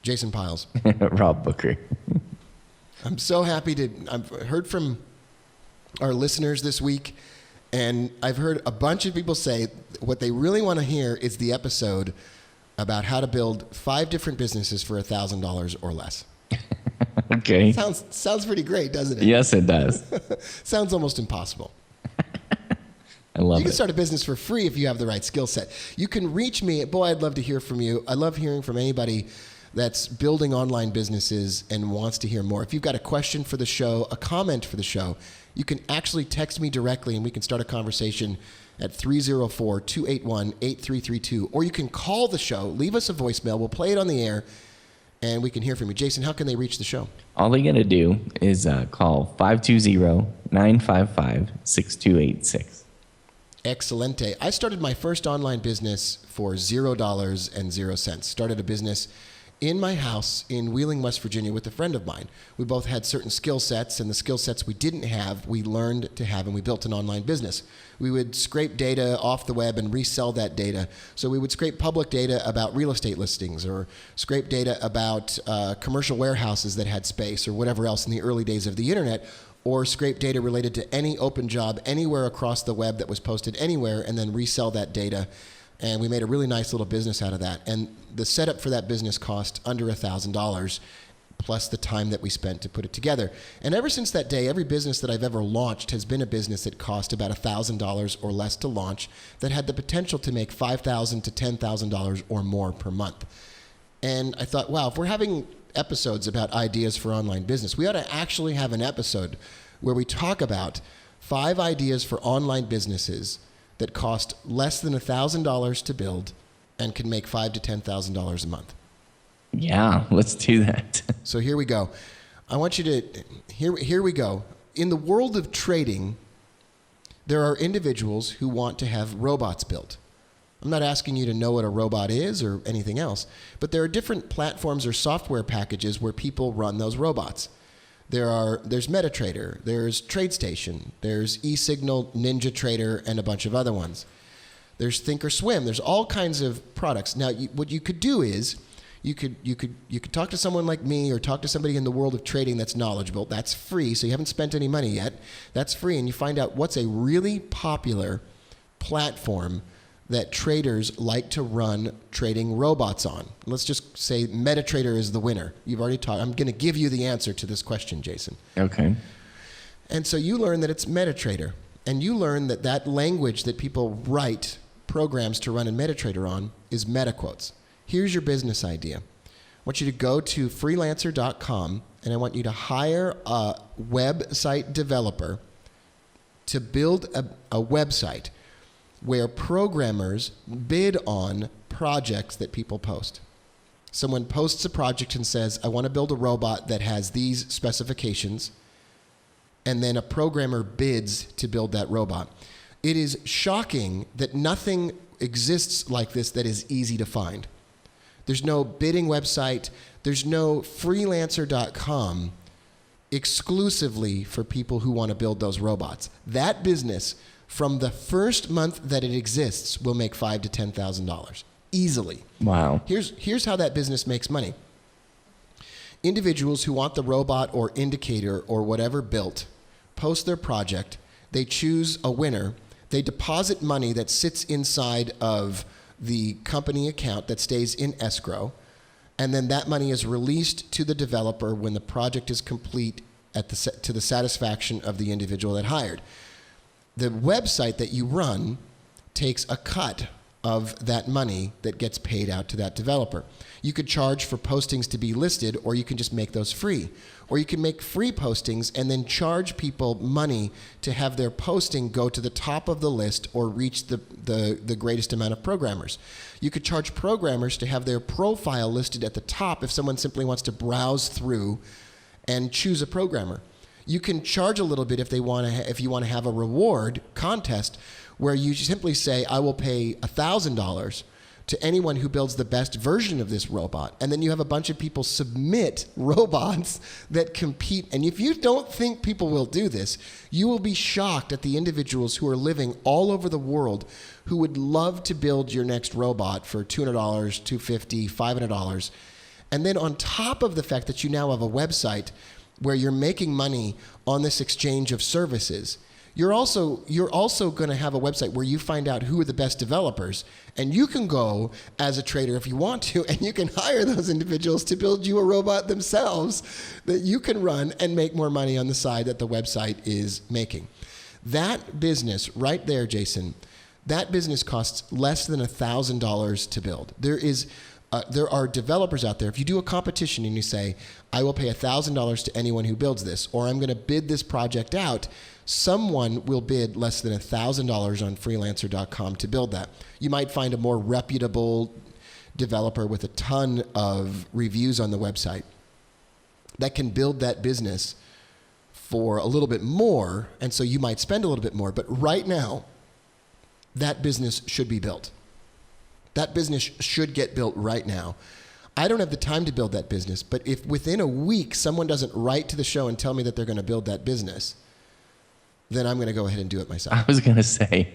Jason Piles. Rob Booker. I'm so happy I've heard from our listeners this week, and I've heard a bunch of people say what they really want to hear is the episode about how to build 5 different businesses for $1,000 or less. Okay. Sounds pretty great, doesn't it? Yes, it does. Sounds almost impossible. I love You can it. start a business for free if you have the right skill set. You can reach me. Boy, I'd love to hear from you. I love hearing from anybody that's building online businesses and wants to hear more. If you've got a question for the show, a comment for the show, you can actually text me directly and we can start a conversation at 304-281-8332. Or you can call the show, leave us a voicemail, we'll play it on the air, and we can hear from you. Jason, how can they reach the show? All they got to do is call 520-955-6286. Excelente. I started my first online business for $0. Started a business in my house in Wheeling, West Virginia with a friend of mine. We both had certain skill sets, and the skill sets we didn't have, we learned to have, and we built an online business. We would scrape data off the web and resell that data. So we would scrape public data about real estate listings or scrape data about commercial warehouses that had space or whatever else in the early days of the internet, or scrape data related to any open job anywhere across the web that was posted anywhere and then resell that data. And we made a really nice little business out of that. And the setup for that business cost under $1,000 plus the time that we spent to put it together. And ever since that day, every business that I've ever launched has been a business that cost about $1,000 or less to launch that had the potential to make $5,000 to $10,000 or more per month. And I thought, wow, if we're having episodes about ideas for online business, we ought to actually have an episode where we talk about 5 ideas for online businesses that cost less than $1,000 to build and can make $5,000 to $10,000 a month. Yeah, let's do that. So here we go. I want you to, here we go. In the world of trading, there are individuals who want to have robots built. I'm not asking you to know what a robot is or anything else, but there are different platforms or software packages where people run those robots. There's MetaTrader, there's TradeStation, there's eSignal, NinjaTrader, and a bunch of other ones. There's Thinkorswim. There's all kinds of products. Now, what you could do is you could talk to someone like me or talk to somebody in the world of trading that's knowledgeable. That's free, so you haven't spent any money yet. That's free, and you find out what's a really popular platform that traders like to run trading robots on. Let's just say MetaTrader is the winner. You've already talked. I'm going to give you the answer to this question, Jason. Okay. And so you learn that it's MetaTrader, and you learn that that language that people write programs to run in MetaTrader on is MetaQuotes. Here's your business idea. I want you to go to freelancer.com, and I want you to hire a website developer to build a website where programmers bid on projects that people post. Someone posts a project and says, I want to build a robot that has these specifications, and then a programmer bids to build that robot. It is shocking that nothing exists like this that is easy to find. There's no bidding website. There's no freelancer.com exclusively for people who want to build those robots. That business, from the first month that it exists, will make $5,000 to $10,000 easily. Wow. Here's how that business makes money. Individuals who want the robot or indicator or whatever built post their project. They choose a winner. They deposit money that sits inside of the company account that stays in escrow, and then that money is released to the developer when the project is complete to the satisfaction of the individual that hired. The website that you run takes a cut of that money that gets paid out to that developer. You could charge for postings to be listed, or you can just make those free. Or you can make free postings and then charge people money to have their posting go to the top of the list or reach the greatest amount of programmers. You could charge programmers to have their profile listed at the top if someone simply wants to browse through and choose a programmer. You can charge a little bit if you want to have a reward contest where you simply say, I will pay $1,000 to anyone who builds the best version of this robot. And then you have a bunch of people submit robots that compete. And if you don't think people will do this, you will be shocked at the individuals who are living all over the world who would love to build your next robot for $200, $250, $500. And then on top of the fact that you now have a website where you're making money on this exchange of services, you're also going to have a website where you find out who are the best developers, and you can go as a trader if you want to, and you can hire those individuals to build you a robot themselves that you can run and make more money on the side that the website is making. That business right there, Jason, that business costs less than $1,000 to build. There are developers out there. If you do a competition and you say, I will pay $1,000 to anyone who builds this, or I'm going to bid this project out, someone will bid less than $1,000 on freelancer.com to build that. You might find a more reputable developer with a ton of reviews on the website that can build that business for a little bit more, and so you might spend a little bit more. But right now, that business should be built. That business should get built right now. I don't have the time to build that business, but if within a week someone doesn't write to the show and tell me that they're going to build that business, then I'm going to go ahead and do it myself. I was going to say,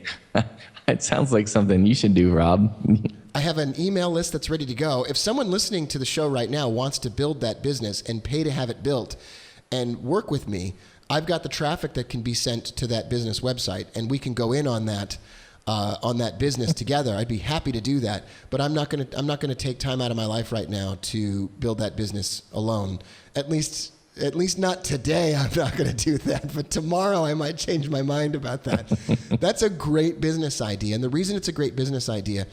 it sounds like something you should do, Rob. I have an email list that's ready to go. If someone listening to the show right now wants to build that business and pay to have it built and work with me, I've got the traffic that can be sent to that business website, and we can go in on that business together. I'd be happy to do that, but I'm not going to take time out of my life right now to build that business alone. At least not today. I'm not going to do that, but tomorrow I might change my mind about that. That's a great business idea, and the reason it's a great business idea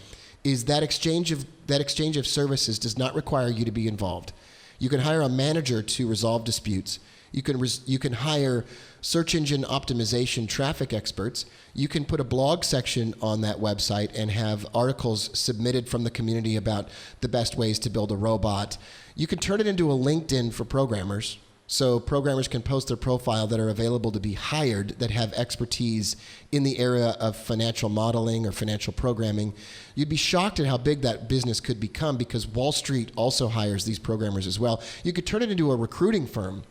is that exchange of services does not require you to be involved. You can hire a manager to resolve disputes. You can hire search engine optimization traffic experts. You can put a blog section on that website and have articles submitted from the community about the best ways to build a robot. You can turn it into a LinkedIn for programmers. So programmers can post their profile that are available to be hired that have expertise in the area of financial modeling or financial programming. You'd be shocked at how big that business could become because Wall Street also hires these programmers as well. You could turn it into a recruiting firm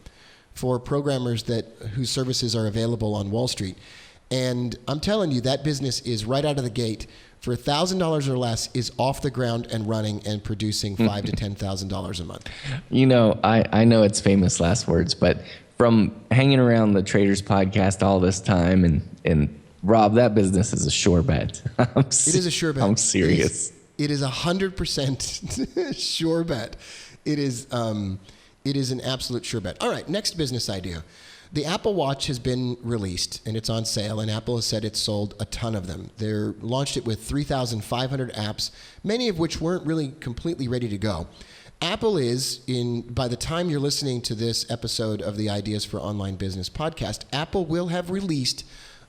for programmers whose services are available on Wall Street. And I'm telling you, that business is right out of the gate for $1,000 or less is off the ground and running and producing $5,000 to $10,000 a month. You know, I know it's famous last words, but from hanging around the Traders Podcast all this time, and Rob, that business is a sure bet. It is a sure bet. I'm serious. It is 100% sure bet. It is an absolute sure bet. All right, next business idea. The Apple Watch has been released, and it's on sale, and Apple has said it's sold a ton of them. They launched it with 3,500 apps, many of which weren't really completely ready to go. Apple is, by the time you're listening to this episode of the Ideas for Online Business podcast, Apple will have released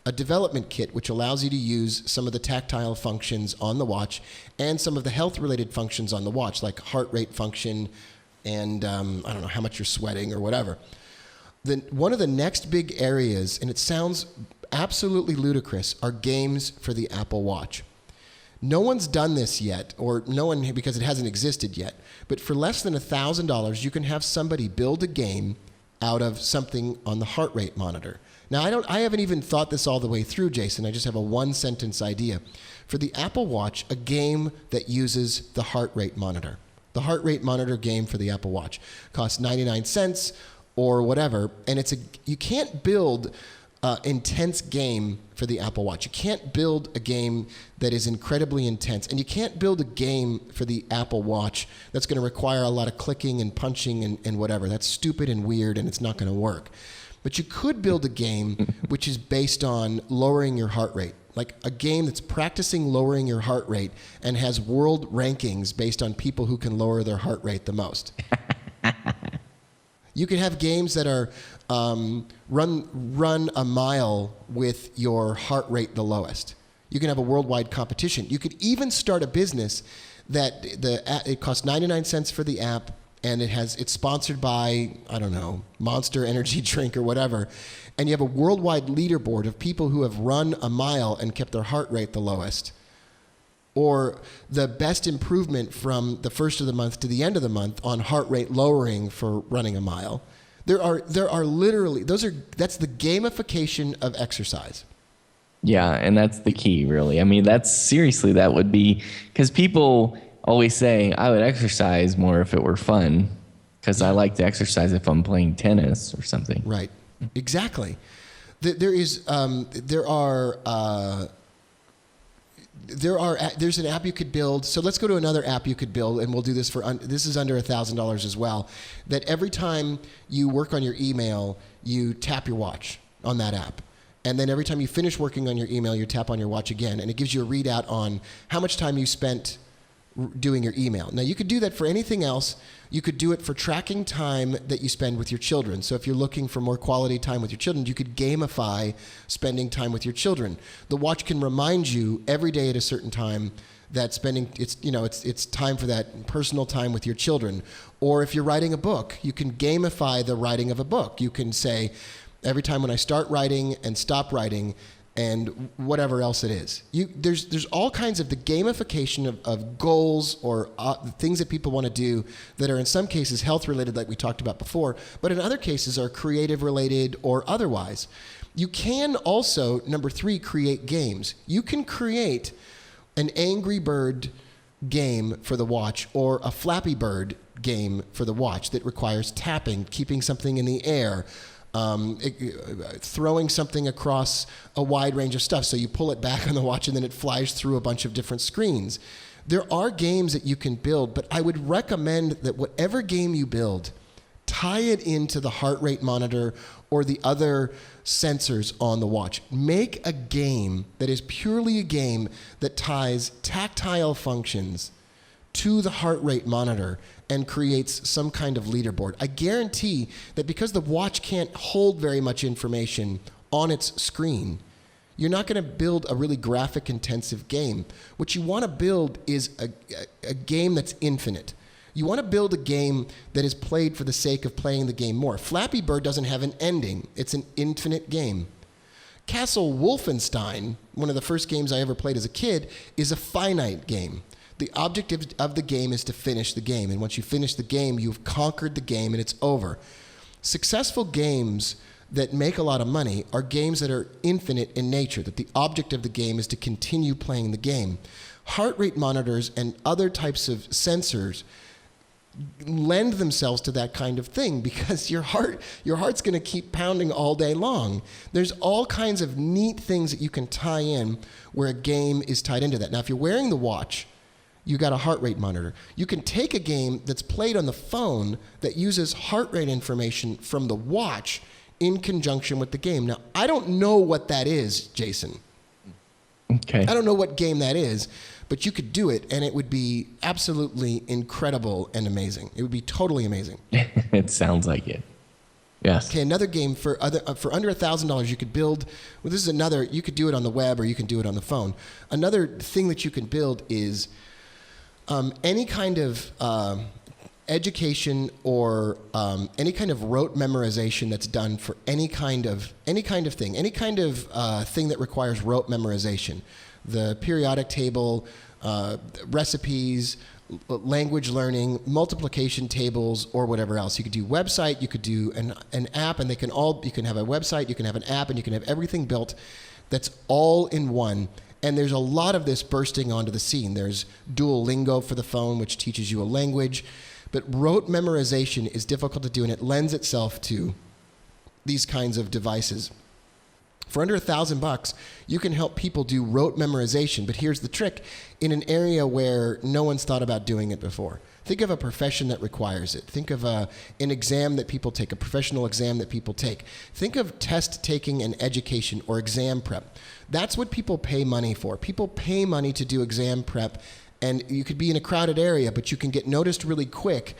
a development kit which allows you to use some of the tactile functions on the watch and some of the health-related functions on the watch, like heart rate function and I don't know how much you're sweating or whatever. One of the next big areas, and it sounds absolutely ludicrous, are games for the Apple Watch. No one's done this yet, or no one because it hasn't existed yet. But for less than $1,000, you can have somebody build a game out of something on the heart rate monitor. Now, I haven't even thought this all the way through, Jason. I just have a one-sentence idea. For the Apple Watch, a game that uses the heart rate monitor. The heart rate monitor game for the Apple Watch costs 99 cents or whatever, and you can't build an intense game for the Apple Watch. You can't build a game that is incredibly intense, and you can't build a game for the Apple Watch that's going to require a lot of clicking and punching and whatever. That's stupid and weird, and it's not going to work. But you could build a game which is based on lowering your heart rate, like a game that's practicing lowering your heart rate and has world rankings based on people who can lower their heart rate the most. You could have games that are run a mile with your heart rate the lowest. You can have a worldwide competition. You could even start a business that it costs 99 cents for the app, and it's sponsored by, I don't know, Monster Energy drink or whatever. And you have a worldwide leaderboard of people who have run a mile and kept their heart rate the lowest. Or the best improvement from the first of the month to the end of the month on heart rate lowering for running a mile. There are literally, that's the gamification of exercise. Yeah, and that's the key, really. I mean, that would be, because people, always say I would exercise more if it were fun, because I like to exercise if I'm playing tennis or something. Right. Exactly. There's an app you could build. So let's go to another app you could build, and we'll do this this is under $1,000 as well. That every time you work on your email, you tap your watch on that app. And then every time you finish working on your email, you tap on your watch again, and it gives you a readout on how much time you spent doing your email. Now, you could do that for anything else. You could do it for tracking time that you spend with your children. So if you're looking for more quality time with your children, you could gamify spending time with your children. The watch can remind you every day at a certain time that it's time for that personal time with your children. Or if you're writing a book, you can gamify the writing of a book. You can say, every time when I start writing and stop writing, and whatever else it is. There's all kinds of the gamification of goals or things that people want to do that are in some cases health related, like we talked about before, but in other cases are creative related or otherwise. You can also, number 3, create games. You can create an Angry Bird game for the watch or a Flappy Bird game for the watch that requires tapping, keeping something in the air, throwing something across a wide range of stuff. So you pull it back on the watch and then it flies through a bunch of different screens. There are games that you can build, but I would recommend that whatever game you build, tie it into the heart rate monitor or the other sensors on the watch. Make a game that is purely a game that ties tactile functions to the heart rate monitor and creates some kind of leaderboard. I guarantee that because the watch can't hold very much information on its screen, you're not going to build a really graphic intensive game. What you want to build is a game that's infinite. You want to build a game that is played for the sake of playing the game more. Flappy Bird doesn't have an ending. It's an infinite game. Castle Wolfenstein, one of the first games I ever played as a kid, is a finite game. The objective of the game is to finish the game. And once you finish the game, you've conquered the game and it's over. Successful games that make a lot of money are games that are infinite in nature, that the object of the game is to continue playing the game. Heart rate monitors and other types of sensors lend themselves to that kind of thing because your heart's going to keep pounding all day long. There's all kinds of neat things that you can tie in where a game is tied into that. Now, if you're wearing the watch, you got a heart rate monitor. You can take a game that's played on the phone that uses heart rate information from the watch in conjunction with the game. Now, I don't know what that is, Jason. Okay. I don't know what game that is, but you could do it, and it would be absolutely incredible and amazing. It would be totally amazing. It sounds like it. Yes. Okay, another game for under $1,000 you could build. Well, this is another. You could do it on the web or you can do it on the phone. Another thing that you can build is any kind of education or any kind of rote memorization that's done for any kind of thing that requires rote memorization. The periodic table, recipes, language learning, multiplication tables, or whatever else. You could do website, you could do an app, and you can have a website, you can have an app, and you can have everything built that's all in one. And there's a lot of this bursting onto the scene. There's Duolingo for the phone, which teaches you a language. But rote memorization is difficult to do, and it lends itself to these kinds of devices. For under $1,000, you can help people do rote memorization. But here's the trick. In an area where no one's thought about doing it before. Think of a profession that requires it. Think of an exam that people take, a professional exam that people take. Think of test taking and education or exam prep. That's what people pay money for. People pay money to do exam prep, and you could be in a crowded area, but you can get noticed really quick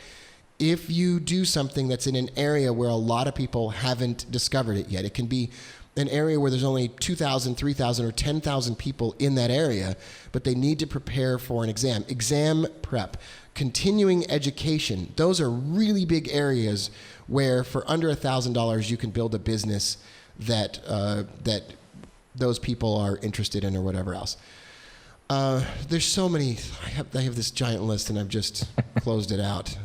if you do something that's in an area where a lot of people haven't discovered it yet. It can be an area where there's only 2,000, 3,000, or 10,000 people in that area, but they need to prepare for an exam. Exam prep, continuing education, those are really big areas where for under $1,000 you can build a business that those people are interested in or whatever else. There's so many. I have this giant list and I've just closed it out.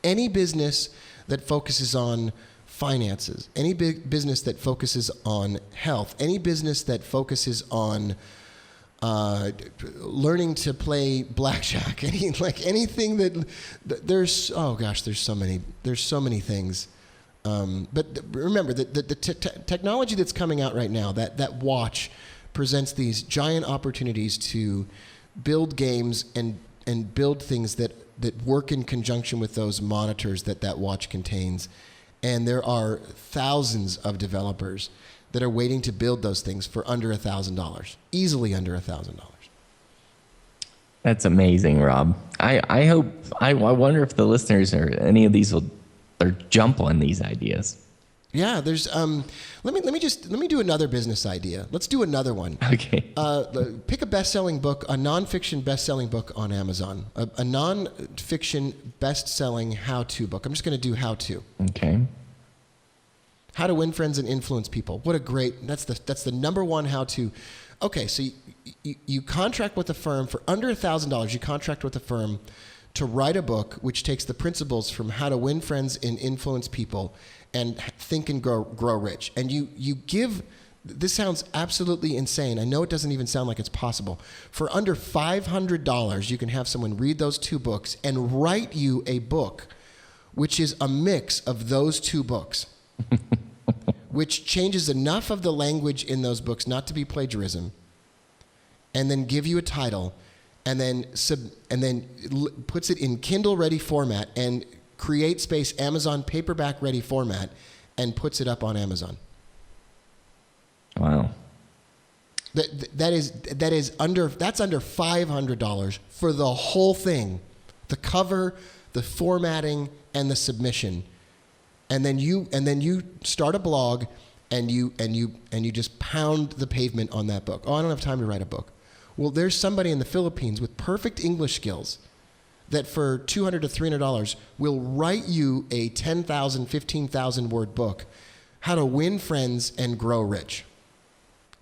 Any business that focuses on finances, any big business that focuses on health, any business that focuses on learning to play blackjack, anything that there's so many things. But remember that the technology that's coming out right now, that watch presents these giant opportunities to build games and build things that work in conjunction with those monitors that watch contains. And there are thousands of developers that are waiting to build those things for under $1,000, easily under $1,000. That's amazing, Rob. I wonder if the listeners or any of these will jump on these ideas. Yeah, there's let me do another business idea. Let's do another one. Okay. Pick a best-selling book, a nonfiction best-selling book on Amazon, a nonfiction best-selling how-to book. I'm just going to do how-to. Okay. How to win friends and influence people. What a great, that's the number one how-to. Okay, so you contract with a firm for under $1,000. You contract with a firm to write a book which takes the principles from how to win friends and influence people and think and grow rich. And you give, this sounds absolutely insane. I know it doesn't even sound like it's possible. For under $500, you can have someone read those two books and write you a book which is a mix of those two books. Which changes enough of the language in those books not to be plagiarism, and then give you a title, and then puts it in Kindle-ready format and create space Amazon paperback-ready format and puts it up on Amazon. Wow. That's under $500 for the whole thing, the cover, the formatting, and the submission. And then you start a blog, and you just pound the pavement on that book. Oh, I don't have time to write a book. Well, there's somebody in the Philippines with perfect English skills that for $200 to $300 will write you a 10,000, 15,000 word book, How to Win Friends and Grow Rich.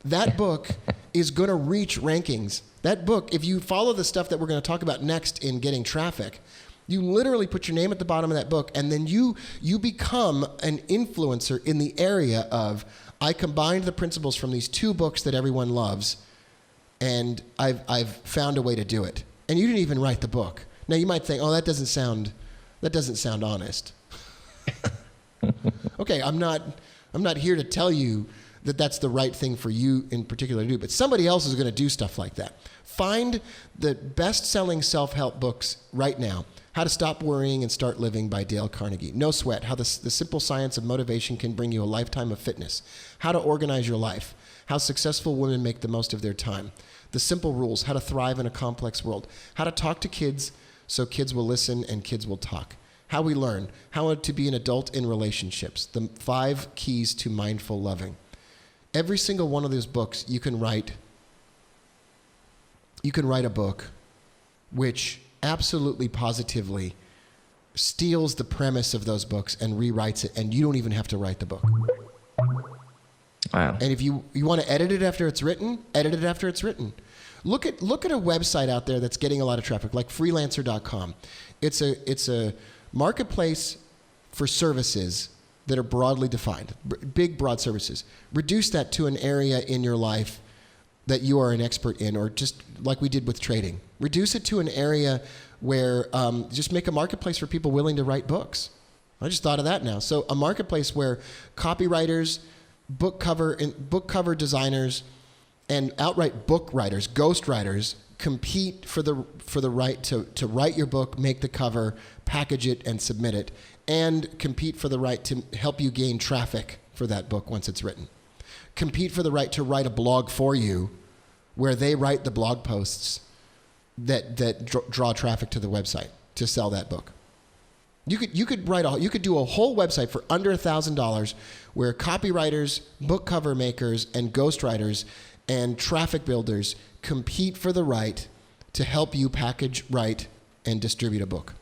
That book is going to reach rankings. That book, if you follow the stuff that we're going to talk about next in Getting Traffic, you literally put your name at the bottom of that book, and then you become an influencer in the area of, I combined the principles from these two books that everyone loves, and I've found a way to do it. And you didn't even write the book. Now you might think, oh, that doesn't sound honest. Okay, I'm not here to tell you that that's the right thing for you in particular to do, but somebody else is going to do stuff like that. Find the best-selling self-help books right now. How to Stop Worrying and Start Living by Dale Carnegie. No Sweat, How the Simple Science of Motivation Can Bring You a Lifetime of Fitness. How to Organize Your Life. How Successful Women Make the Most of Their Time. The Simple Rules, How to Thrive in a Complex World. How to Talk to Kids so kids will listen and kids will talk. How We Learn, How to Be an Adult in Relationships. The 5 Keys to Mindful Loving. Every single one of those books, you can write a book which absolutely positively steals the premise of those books and rewrites it, and you don't even have to write the book. Wow. And if you want to edit it after it's written, edit it after it's written. Look at a website out there that's getting a lot of traffic, like freelancer.com. It's a marketplace for services that are broadly defined, big, broad services. Reduce that to an area in your life that you are an expert in, or just like we did with trading. Reduce it to an area where just make a marketplace for people willing to write books. I just thought of that now. So a marketplace where copywriters, book cover designers, and outright book writers, ghostwriters, compete for the right to write your book, make the cover, package it, and submit it, and compete for the right to help you gain traffic for that book once it's written. Compete for the right to write a blog for you where they write the blog posts that draw traffic to the website to sell that book. You could do a whole website for under $1,000 where copywriters, book cover makers, and ghostwriters and traffic builders compete for the right to help you package, write, and distribute a book.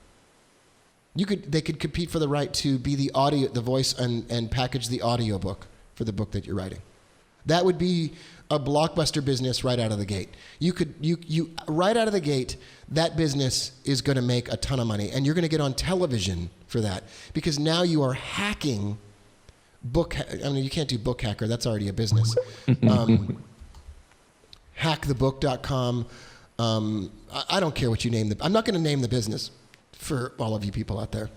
They could compete for the right to be the voice and package the audio book for the book that you're writing. That would be a blockbuster business right out of the gate. You right out of the gate, that business is going to make a ton of money, and you're going to get on television for that because now you are hacking you can't do book hacker. That's already a business. hackthebook.com. I don't care what you name I'm not going to name the business for all of you people out there.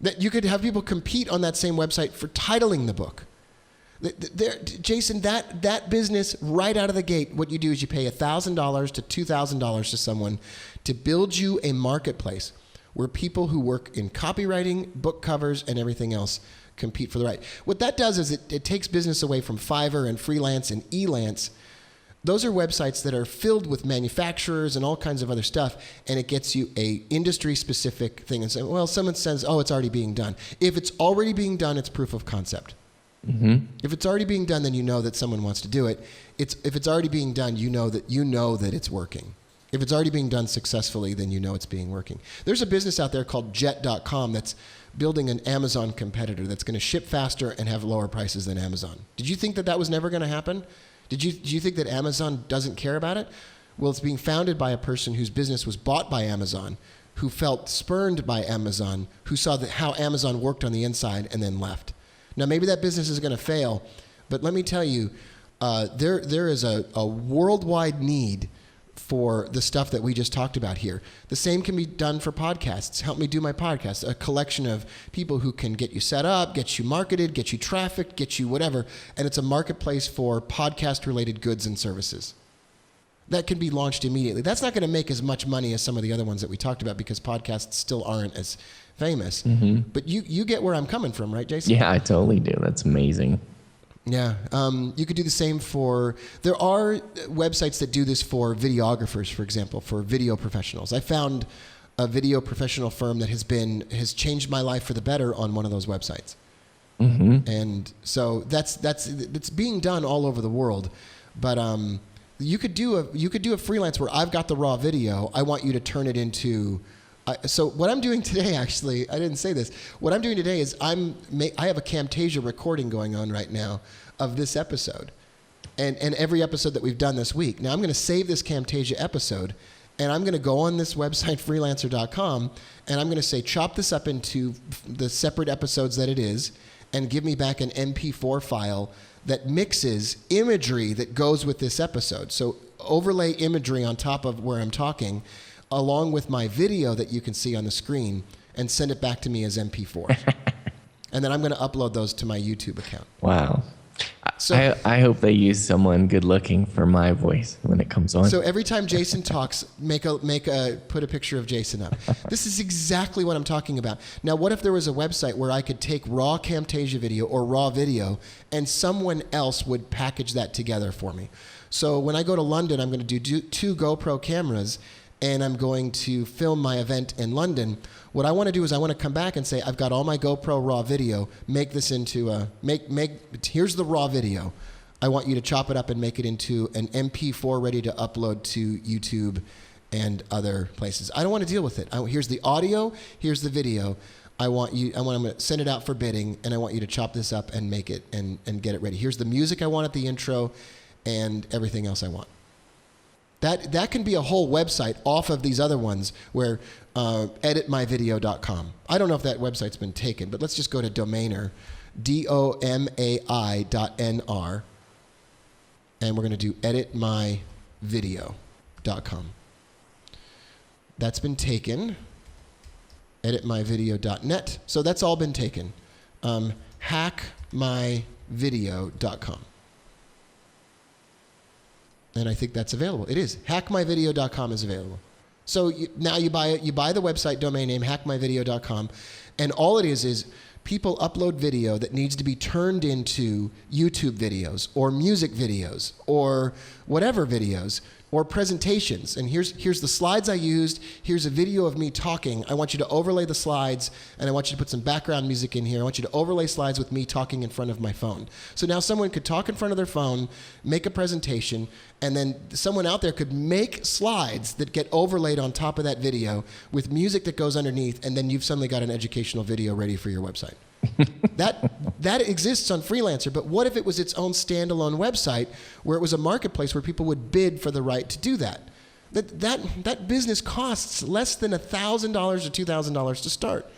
That you could have people compete on that same website for titling the book. Jason, that business right out of the gate, what you do is you pay $1,000 to $2,000 to someone to build you a marketplace where people who work in copywriting, book covers, and everything else compete for the right. What that does is it takes business away from Fiverr and Freelance and Elance. Those are websites that are filled with manufacturers and all kinds of other stuff, and it gets you a industry-specific thing. And so, well, someone says, oh, it's already being done. If it's already being done, it's proof of concept. Mm-hmm. If it's already being done, then you know that someone wants to do it. If it's already being done, you know that it's working. If it's already being done successfully, then you know it's being working. There's a business out there called Jet.com that's building an Amazon competitor that's going to ship faster and have lower prices than Amazon. Did you think that was never going to happen? Do you think that Amazon doesn't care about it? Well, it's being founded by a person whose business was bought by Amazon, who felt spurned by Amazon, who saw how Amazon worked on the inside and then left. Now, maybe that business is going to fail, but let me tell you, there is a worldwide need for the stuff that we just talked about here. The same can be done for podcasts. Help Me Do My Podcast, a collection of people who can get you set up, get you marketed, get you trafficked, get you whatever, and it's a marketplace for podcast-related goods and services. That can be launched immediately. That's not going to make as much money as some of the other ones that we talked about because podcasts still aren't as famous. Mm-hmm. But you get where I'm coming from, right, Jason? Yeah, I totally do. That's amazing. Yeah. You could do the same there are websites that do this for videographers, for example, for video professionals. I found a video professional firm that has changed my life for the better on one of those websites. Mm-hmm. And so that's being done all over the world. But you could do a freelance where I've got the raw video. I want you to turn it into. So what I'm doing today, actually, I didn't say this. What I'm doing today is I have a Camtasia recording going on right now of this episode, and every episode that we've done this week. Now I'm going to save this Camtasia episode, and I'm going to go on this website freelancer.com, and I'm going to say chop this up into the separate episodes that it is, and give me back an MP4 file that mixes imagery that goes with this episode. So overlay imagery on top of where I'm talking, along with my video that you can see on the screen, and send it back to me as MP4. And then I'm going to upload those to my YouTube account. Wow. So I hope they use someone good looking for my voice when it comes on. So every time Jason talks, put a picture of Jason up. This is exactly what I'm talking about. Now, what if there was a website where I could take raw Camtasia video or raw video, and someone else would package that together for me? So when I go to London, I'm going to do 2 GoPro cameras, and I'm going to film my event in London. What I want to do is I want to come back and say, I've got all my GoPro raw video. Make this into here's the raw video. I want you to chop it up and make it into an MP4 ready to upload to YouTube and other places. I don't want to deal with it. Here's the audio. Here's the video. I'm going to send it out for bidding, and I want you to chop this up and make it and get it ready. Here's the music I want at the intro and everything else I want. That can be a whole website off of these other ones where editmyvideo.com. I don't know if that website's been taken, but let's just go to Domainer, domai.nr, and we're going to do editmyvideo.com. That's been taken. Editmyvideo.net. So that's all been taken. Hackmyvideo.com. And I think that's available. It is. Hackmyvideo.com is available. So now you buy the website domain name, hackmyvideo.com, and all it is people upload video that needs to be turned into YouTube videos or music videos or whatever videos or presentations. And here's the slides I used. Here's a video of me talking. I want you to overlay the slides, and I want you to put some background music in here. I want you to overlay slides with me talking in front of my phone. So now someone could talk in front of their phone, make a presentation, and then someone out there could make slides that get overlaid on top of that video with music that goes underneath, and then you've suddenly got an educational video ready for your website. That exists on Freelancer, but what if it was its own standalone website where it was a marketplace where people would bid for the right to do that? That business costs less than $1,000 or $2,000 to start.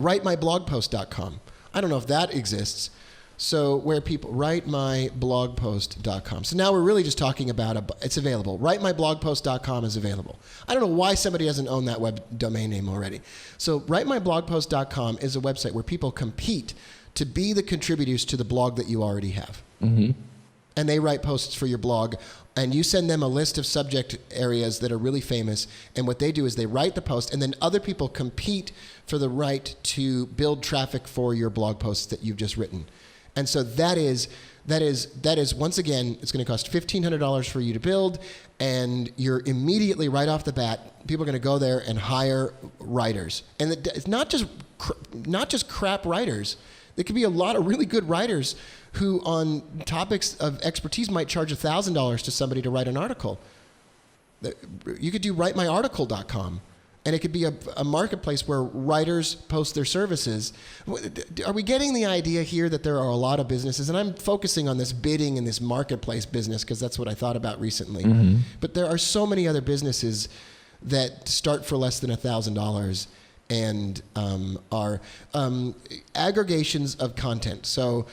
WriteMyBlogPost.com. I don't know if that exists, So where people writemyblogpost.com. So now we're really just talking about it's available. Writemyblogpost.com is available. I don't know why somebody doesn't own that web domain name already. So writemyblogpost.com is a website where people compete to be the contributors to the blog that you already have. Mm-hmm. And they write posts for your blog, and you send them a list of subject areas that are really famous. And what they do is they write the post, and then other people compete for the right to build traffic for your blog posts that you've just written. And so that is once again, it's going to cost $1,500 for you to build, and you're immediately right off the bat, people are going to go there and hire writers. And it's not just crap writers. There could be a lot of really good writers who, on topics of expertise, might charge $1,000 to somebody to write an article. You could do writemyarticle.com, and it could be a marketplace where writers post their services. Are we getting the idea here that there are a lot of businesses? And I'm focusing on this bidding and this marketplace business because that's what I thought about recently. Mm-hmm. But there are so many other businesses that start for less than $1,000 and are aggregations of content. So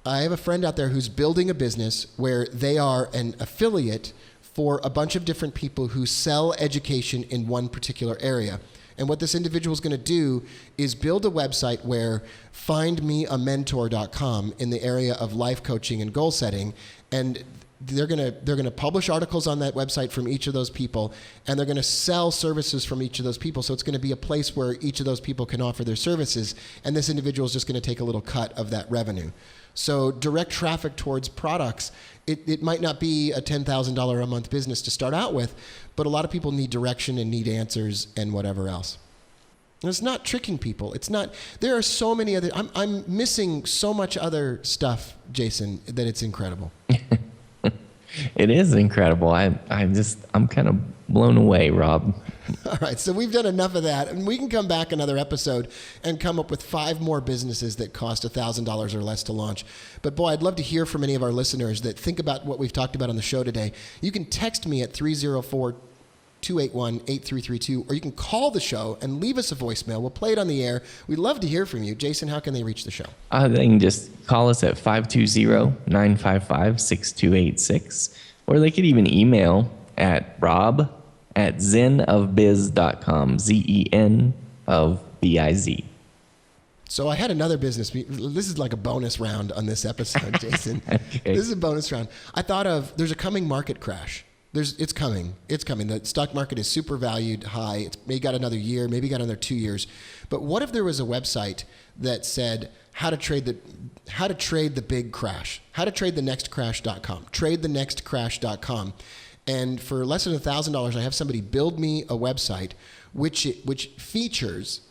I have a friend out there who's building a business where they are an affiliate for a bunch of different people who sell education in one particular area. And what this individual is going to do is build a website where findmeamentor.com in the area of life coaching and goal setting, and they're going to publish articles on that website from each of those people, and they're going to sell services from each of those people. So it's going to be a place where each of those people can offer their services, and this individual is just going to take a little cut of that revenue. So direct traffic towards products, it might not be a $10,000 a month business to start out with, but a lot of people need direction and need answers and whatever else. And it's not tricking people. It's not. There are so many other. I'm missing so much other stuff, Jason, that it's incredible. It is incredible. I'm kind of blown away, Rob. All right, so we've done enough of that, and we can come back another episode and come up with 5 more businesses that cost $1,000 or less to launch. But boy, I'd love to hear from any of our listeners that think about what we've talked about on the show today. You can text me at 304-281-8332, or you can call the show and leave us a voicemail. We'll play it on the air. We'd love to hear from you. Jason, how can they reach the show? They can just call us at 520-955-6286, or they could even email at rob@zenofbiz.com, ZEN of BIZ. So I had another business. This is like a bonus round on this episode, Jason. Okay. This is a bonus round. I thought of, there's a coming market crash. It's coming. The stock market is super valued high. It's maybe got another year, maybe got another 2 years. But what if there was a website that said how to trade the big crash, how to trade the next crash.com, tradethenextcrash.com. And for less than $1,000, I have somebody build me a website which features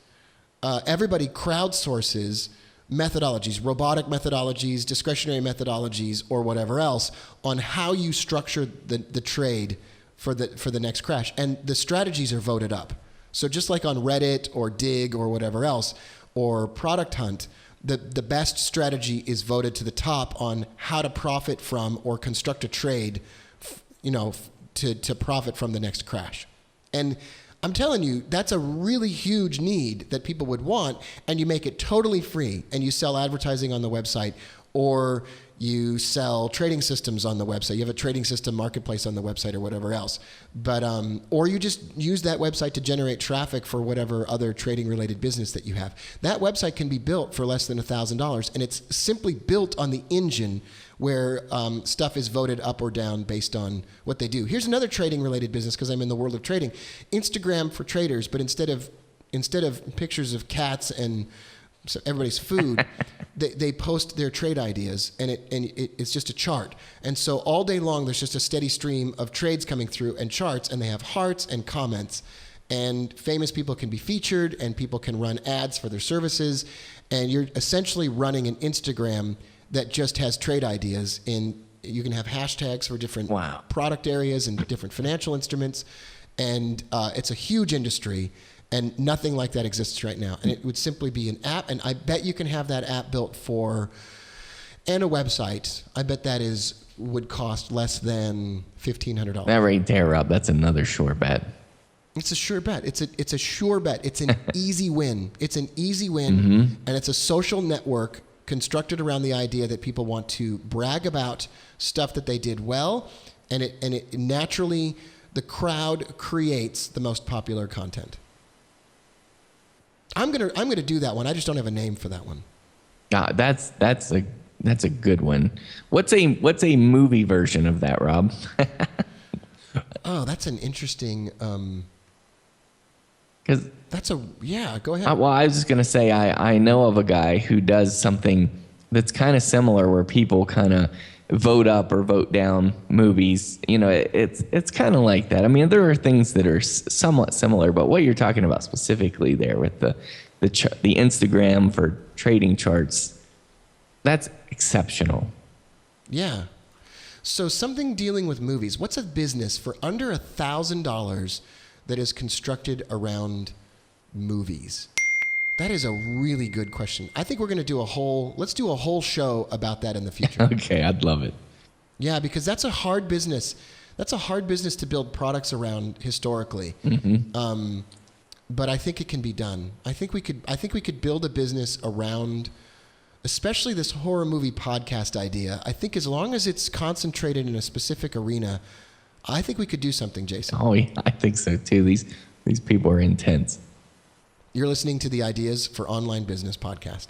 everybody crowdsources methodologies, robotic methodologies, discretionary methodologies, or whatever else on how you structure the trade for the next crash. And the strategies are voted up. So just like on Reddit or Dig or whatever else, or Product Hunt, the best strategy is voted to the top on how to profit from or construct a trade, to profit from the next crash. And I'm telling you, that's a really huge need that people would want, and you make it totally free, and you sell advertising on the website, or you sell trading systems on the website. You have a trading system marketplace on the website or whatever else. But or you just use that website to generate traffic for whatever other trading related business that you have. That website can be built for less than $1,000, and it's simply built on the engine where stuff is voted up or down based on what they do. Here's another trading related business, because I'm in the world of trading. Instagram for traders, but instead of pictures of cats and everybody's food, they post their trade ideas, and it's just a chart. And so all day long, there's just a steady stream of trades coming through and charts, and they have hearts and comments. And famous people can be featured, and people can run ads for their services. And you're essentially running an Instagram that just has trade ideas. You can have hashtags for different product areas and different financial instruments. And it's a huge industry. And nothing like that exists right now. And it would simply be an app. And I bet you can have that app built and a website. I bet that would cost less than $1,500. That right there, Rob, that's another sure bet. It's a sure bet. It's a sure bet. It's an easy win. It's an easy win. And it's a social network constructed around the idea that people want to brag about stuff that they did well, and it naturally, the crowd creates the most popular content. I'm gonna do that one. I just don't have a name for that one. That's a good one. What's a movie version of that, Rob? Oh, that's an interesting. Because Go ahead. well, I was just gonna say I know of a guy who does something that's kind of similar, where people kind of vote up or vote down movies. You know, it's kind of like that. I mean, there are things that are somewhat similar, but what you're talking about specifically there with the Instagram for trading charts, that's exceptional. Yeah. So something dealing with movies. What's a business for under $1,000 that is constructed around movies? That is a really good question. I think we're going to let's do a whole show about that in the future. Okay, I'd love it. Yeah, because that's a hard business. That's a hard business to build products around historically. But I think it can be done. I think we could build a business around, especially this horror movie podcast idea. I think as long as it's concentrated in a specific arena, I think we could do something, Jason. Oh, yeah, I think so too. These people are intense. You're listening to the Ideas for Online Business podcast.